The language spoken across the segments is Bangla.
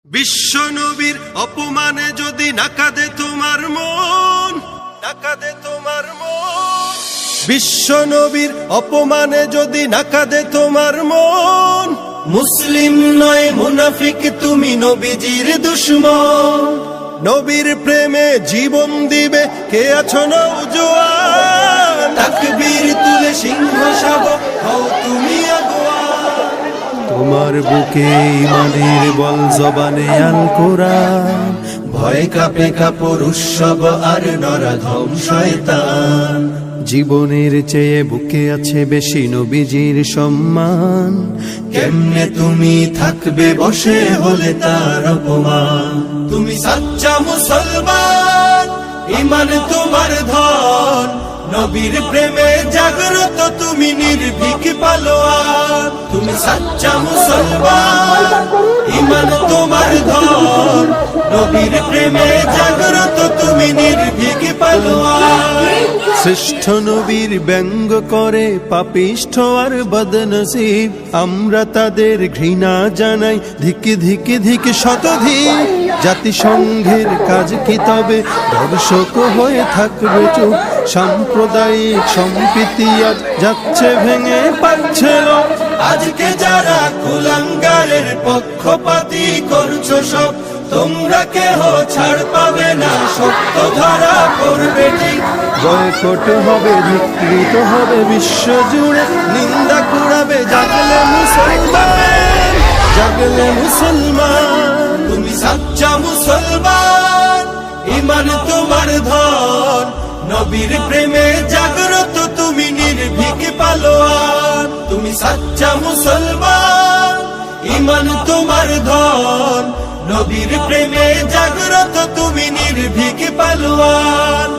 বিশ্ব নবীর অপমানে যদি নাকাদে তোমার মন, নাকাদে তোমার মন। বিশ্ব নবীর অপমানে যদি নাকাদে তোমার মন, মুসলিম নয় মুনাফিক তুমি নবীজির দুশমন। নবীর প্রেমে জীবন দিবে কে আছো নওজোয়ান, তাকবীর তুলে সিংহ শাবক হও তুমি আগুয়ান। তোমার বুকে ইমানের বল জবানে আল কোরআন, ভয় কাঁপে কাপড় উৎসব আর নরাধম শয়তান। জীবনের চেয়ে বুকে আছে বেশি নবীজির সম্মান। কেমনে তুমি থাকবে বসে হলে তার অপমান। তুমি সাচ্চা মুসলমান, ইমান তোমার ধন। নবীর প্রেমে জাগ্রত তুমি নির্ভীক পালোয়ান। তুমি সাচ্চা মুসলমান, ইমান তোমার ধন। নবীর প্রেমে জাগ্রত তুমি নির্ভীক পালোয়ান। শ্রেষ্ঠ নবীর ব্যঙ্গ করে পাপিষ্ঠ আর বদনসিব, আমরা তাদের ঘৃণা জানাই ধিকে ধিকে ধিকে শতধিক। জাতিসংঘের কাজ কি তবে দর্শক হয়ে থাকবে চুপ? সাম্প্রদায়িক সম্প্রীতি আজ যাচ্ছে ভেঙে পাচ্ছে লোক। আজকে যারা কুলাঙ্গারের পক্ষপাতী করছো সব, তোমরা কেহ ছাড় পাবে না, সত্য ধরা পড়বে ঠিক। বয়কট হবে, ধিকৃত হবে বিশ্ব জুড়ে, নিন্দা কুড়াবে জাগলে মুসলমান, জাগলে মুসলমান। তুমি সাচ্চা মুসলমান, ইমান তোমার ধন। নবীর প্রেমে জাগ্রত তুমি নির্ভীক পালোয়ান। তুমি সাচ্চা মুসলমান, ইমান তোমার ধন। নবীর প্রেমে জাগ্রত তুমি নির্ভীক পালোয়ান।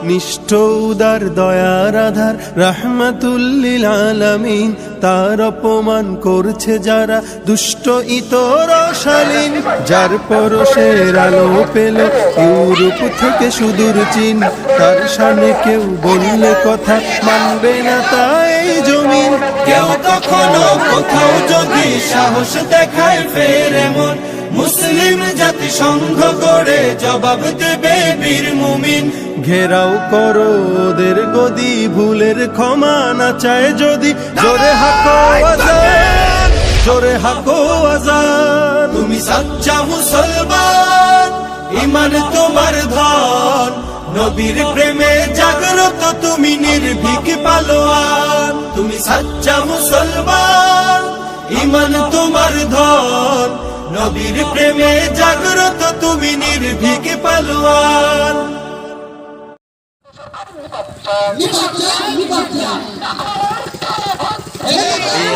নিষ্ঠ উদার দয়ার আধার রাহমাতুল্লিল আলামিন, তার অপমান করছে যারা দুষ্ট ইতর শালীন। যার পরশের আলো পেল ইউরোপ থেকে সুদূর চীন, তার সামনে কেউ বললে কথা মানবে না তাই জমিন। কেউ কখনো কোথাও যদি সাহস দেখায় ফের এমন, মুসলিম জাতি সংঘ গড়ে জবাব দেবে বীর মুমিন। ঘেরাও করো ওদের গদি, ভুলের ক্ষমা না চায় যদি, জোরে হাকো আজান, জোরে হাকো আজান। তুমি সাচ্চা মুসলমান, ইমান তোমার ধন। নবীর প্রেমে জাগ্রত তুমি নির্ভীক পালোয়ান। তুমি সাচ্চা মুসলমান, ইমান তোমার ধন। নবীর প্রেমে জাগ্রত তুমি নির্ভীক পালোয়ান।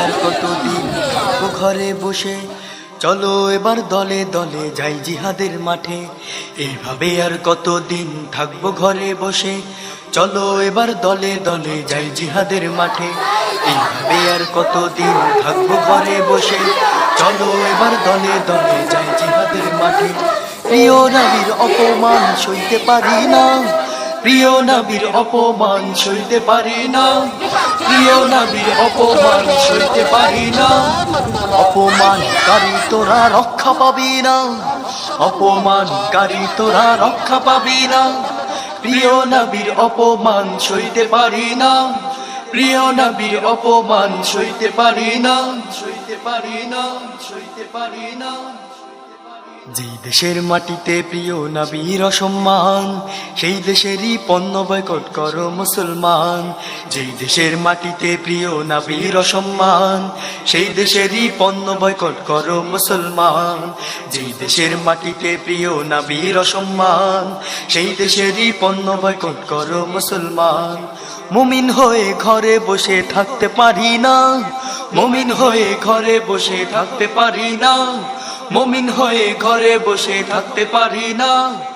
আর কতদিন থাকবো ঘরে বসে, চলো এবার দলে দলে যাই জিহাদের মাঠে। এইভাবে আর কতদিন থাকবো ঘরে বসে, চলো এবার দলে দলে যাই জিহাদের মাঠে। এইভাবে আর কতদিন থাকবো ঘরে বসে, চলো এবার দলে দলে যাই জিহাদের মাঠে। প্রিয় নবীর অপমান সইতে পারি না, প্রিয় নবীর অপমান সইতে পারি না, প্রিয় নবীর অপমান সইতে পারি না। অপমানকারী তোরা রক্ষা পাবি না, অপমানকারী তোরা রক্ষা পাবি না। প্রিয় নবীর অপমান সইতে পারি না, প্রিয় নবীর অপমান সইতে পারি না, সইতে পারি না, সইতে পারি না। যেই দেশের মাটিতে প্রিয় নবীর অসম্মান, সেই দেশেরই পণ্য বয়কট করো মুসলমান। যেই দেশের মাটিতে প্রিয় নবীর অসম্মান, সেই দেশেরই পণ্য বয়কট করো মুসলমান। যেই দেশের মাটিতে প্রিয় নবীর অসম্মান, সেই দেশেরই পণ্য বয়কট করো মুসলমান। মুমিন হয়ে ঘরে বসে থাকতে পারি না, মুমিন হয়ে ঘরে বসে থাকতে পারি না, মুমিন হয়ে ঘরে বসে থাকতে পারি না।